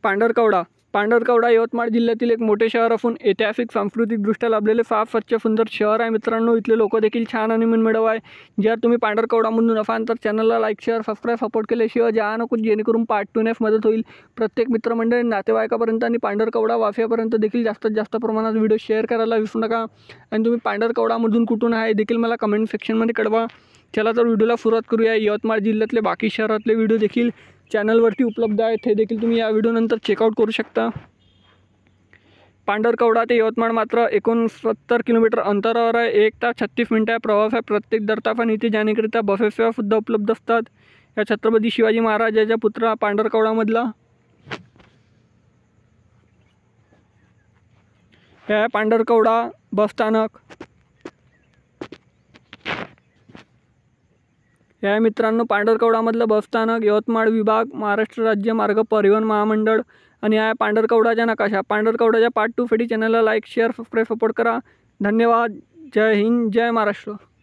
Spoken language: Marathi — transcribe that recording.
पांढरकवडा पांढरकवडा यवतमाळ जिल्ह्यातील एक मोठे शहर असून ऐतिहासिक सांस्कृतिकदृष्ट्या लाभलेले फार स्वच्छ सुंदर शहर आहे मित्रांनो। इथले लोक देखील छान आणि मनमिळाऊ आहे। जर तुम्ही पांढरकवडामधून असाल तर चॅनलला लाईक शेअर सबस्क्राईब सपोर्ट केल्याशिवाय जा नको, जेणेकरून पार्ट 2 नेस मदत होईल। प्रत्येक मित्रमंडळी नातेवाईकापर्यंत आणि पांढरकवडा वासियापर्यंत देखील जास्तीत जास्त प्रमाणात व्हिडिओ शेअर करायला विसरू नका। आणि तुम्ही पांढरकवडामधून कुठून आहे देखील मला कमेंट सेक्शनमध्ये कळवा। चला तर व्हिडिओला सुरुवात करूया। यवतमाळ जिल्ह्यातले बाकी शहरातले व्हिडिओ देखील चॅनलवरती उपलब्ध आहेत, हे देखील तुम्ही या व्हिडिओनंतर चेकआउट करू शकता। पांढरकवडा ते यवतमाळ मात्र 69 किलोमीटर अंतरावर आहे। 1 तास 36 मिनिटे प्रवास आहे। प्रत्येक दरताफान इथे जाण्याकरिता बसेस सेवा सुद्धा उपलब्ध असतात। या छत्रपती शिवाजी महाराजांच्या पुतळा पांढरकवडामधला हे पांढरकवडा बसस्थानक। हे मित्रांनो पांढरकवडामधलं बसस्थानक, यवतमाळ विभाग, महाराष्ट्र राज्य मार्ग परिवहन महामंडळ। आणि हा पांढरकवडाचा नकाशा। पांढरकवडाच्या पार्ट 2 साठी चॅनलला लाईक शेअर सबस्क्राईब सपोर्ट करा। धन्यवाद। जय हिंद, जय महाराष्ट्र।